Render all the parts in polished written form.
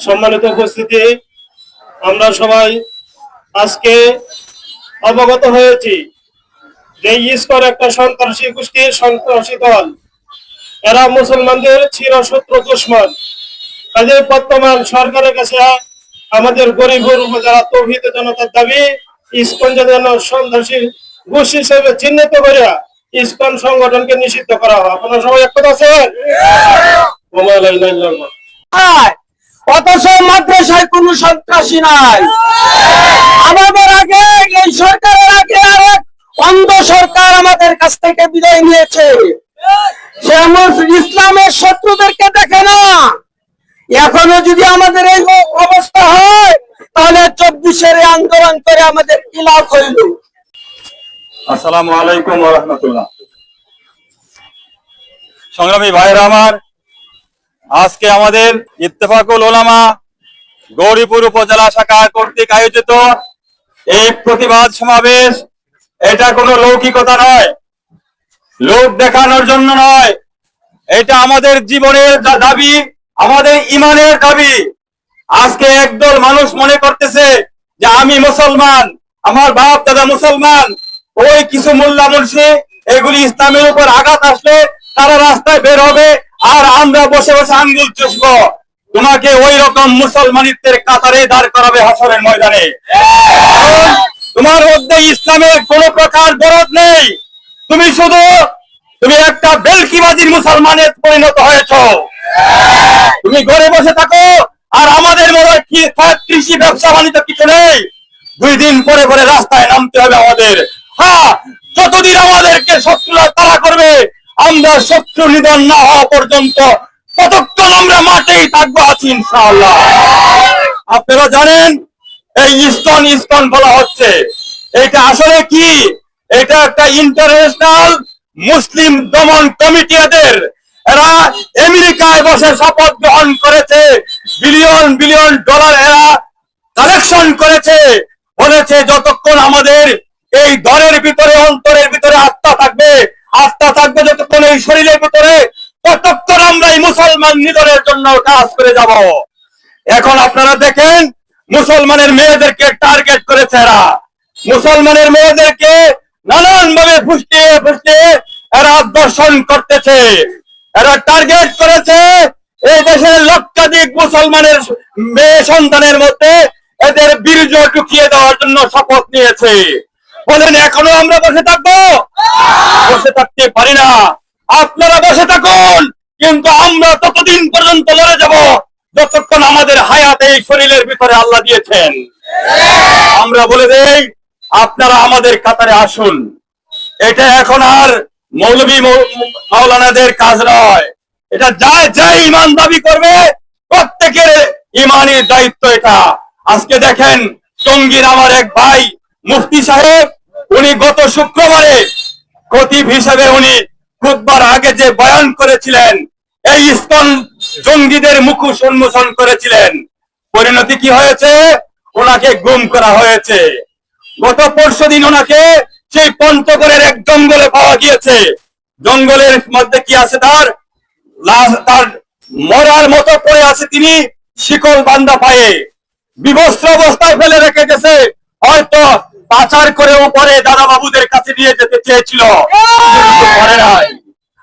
সম্মানিত উপস্থিতি, আমরা সবাই আজকে অবগত হয়েছি যে ইসকন একটা সন্ত্রাসী গোষ্ঠীর সন্ত্রাসী দল। এরা মুসলমানদের চিরশত্রু দুশমন। কাজে বর্তমান সরকারের কাছে আমাদের গরিব যারা তৌহিদ জনতার দাবি, ইসকন যেন সন্ত্রাসী গোষ্ঠী হিসেবে চিহ্নিত করে ইসকন সংগঠনকে নিষিদ্ধ করা হয়। আপনারা সবাই একমত আছেন? অথচ মাদ্রাসায় কোন সন্ত্রাসী নাই। আমাদের আগে এই সরকারের আগে আরেক অন্ধ সরকার আমাদের কাছ থেকে বিদায় নিয়েছে। সে ইসলামের শত্রুদেরকে দেখে না। এখনো যদি আমাদের এই অবস্থা হয় তাহলে 24-এর আন্দোলন করে আমাদের কি লাভ হইল? আসসালামু আলাইকুম ওয়া রাহমাতুল্লাহ। সংগ্রামী ভাইরা আমার, আজকে আমাদের ইত্তেফাকুল উলামা গৌরীপুর উপজেলা শাখা কর্তৃক আয়োজিত এই প্রতিবাদ সমাবেশ, এটা কোনো লৌকিকতা নয়, লোক দেখানোর জন্য নয়। এটা আমাদের জীবনের দাবি, আমাদের ইমানের দাবি। আজকে একদল মানুষ মনে করতেছে যে আমি মুসলমান, আমার বাপ দাদা মুসলমান, ওই কিছু মোল্লা মুন্সি এগুলি ইসলামের উপর আঘাত আসলে তারা রাস্তায় বের হবে আর আমরা বসে বসে আঙ্গুল চুষবো। তোমাকে ওই রকম মুসলমানিত্বের কাতারে দাঁড় করাবে হাসরের ময়দানে। তোমার মধ্যে ইসলামের কোন প্রকার দরদ নেই। তুমি একটা বেলকিবাজির মুসলমানের পরিণত হয়েছ। তুমি ঘরে বসে থাকো আর আমাদের মনে কৃষি ব্যবসা বাণিজ্য কিছু নেই। 2 দিন পরে পরে রাস্তায় নামতে হবে আমাদের। হ্যাঁ, যতদিন আমাদেরকে শত্রুরা তাড়া করবে, আমরা শত্রু নিধন না হওয়া পর্যন্ত ততক্ষণ আমরা মাঠেই থাকবো আছি ইনশাআল্লাহ। আপনারা জানেন এই ইসকন বলা হচ্ছে, এটা আসলে কি? এটা একটা ইন্টারন্যাশনাল মুসলিম দমন কমিটি। এরা আমেরিকায় বসে শপথ গ্রহণ করেছে, বিলিয়ন বিলিয়ন ডলার এরা কালেকশন করেছে। বলেছে যতক্ষণ আমাদের এই দলের ভিতরে, অন্তরের ভিতরে আত্মা থাকবে যতক্ষণ এই শরীরের ভিতরে, ততক্ষণ আমরা এই মুসলমান নিধনের জন্য কাজ করে যাব। এখন আপনারা দেখেন মুসলমানের মেয়েদেরকে টার্গেট করেছে এরা। মুসলমানের মেয়েদেরকে নানান ভাবে ফুসলিয়ে এরা দর্শন করতেছে। এরা টার্গেট করেছে এই দেশের লক্ষাধিক মুসলমানের মেয়ে সন্তানের মধ্যে এদের বীর্য ঢুকিয়ে দেওয়ার জন্য শপথ নিয়েছে। বলেন এখনো আমরা বসে থাকবো? বসে থাকতে পারি না। আপনারা বসে থাকুন, কিন্তু আমরা ততদিন পর্যন্ত লড়ে যাব যতক্ষণ আমাদের হায়াত এই শরীরের ভিতরে আল্লাহ দিয়েছেন। আমরা বলে দেই, আপনারা আমাদের কাতারে আসুন। এটা এখন আর মৌলভী মাওলানাদের কাজ নয়। এটা যাই ইমান দাবি করবে প্রত্যেকের ইমানের দায়িত্ব এটা। আজকে দেখেন টঙ্গীর আমার এক ভাই মুফতি সাহেব, উনি গত শুক্রবারে খতিব হিসেবে উনি খুতবার আগে যে বয়ান করেছিলেন, এই ইসকন জঙ্গিদের মুখোশ উন্মোচন করেছিলেন। পরিণতি কি হয়েছে? ওনাকে গুম করা হয়েছে। গত পরশুদিন ওনাকে সেই পঞ্চগড়ের এক জঙ্গলে পাওয়া গিয়েছে। জঙ্গলের মধ্যে কি আছে? তার মরার মতো পড়ে আছে, তিনি শিকল বান্ধা পায়ে বিবস্ত্র অবস্থায় ফেলে রেখে গেছে। হয়তো পাচার করে উপরে দাদা বাবুদের কাছে নিয়ে যেতে চেয়েছিল, করে নাই।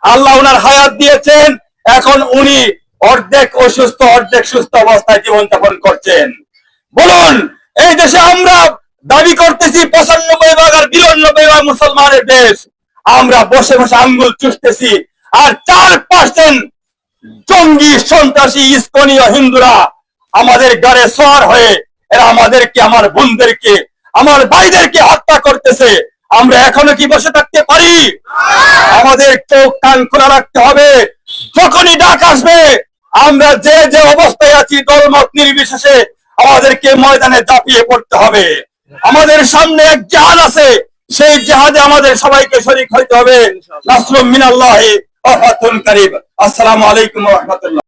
আল্লাহ উনার হায়াত দিয়েছেন। এখন উনি অর্ধেক অসুস্থ অর্ধেক সুস্থ অবস্থায় জীবনযাপন করছেন। বলুন, এই দেশে আমরা দাবি করতেছি 95 আর 92 মুসলমানের দেশ। আমরা বসে বসে আঙ্গুল চুষতেছি আর 4% জঙ্গি সন্ত্রাসী ইসকনীয় হিন্দুরা আমাদের গাড়ে সওয়ার হয়ে এরা আমাদেরকে, আমার বোনদেরকে, আমার ভাইদেরকে হত্যা করতেছে। আমরা এখনো কি বসে থাকতে পারি? আমাদের চোখ কান খোলা রাখতে হবে। যখনই ডাক আসবে, আমরা যে যে অবস্থায় আছি দলমত নির্বিশেষে আমাদেরকে ময়দানে ঝাঁপিয়ে পড়তে হবে। আমাদের সামনে এক জিহাদ আছে, সেই জিহাদে আমাদের সবাইকে শরীক হইতে হবে। নাসরুম মিনাল্লাহি ওয়া ফাতহুন কারীব। আসসালামু আলাইকুম ওয়া রাহমাতুল্লাহ।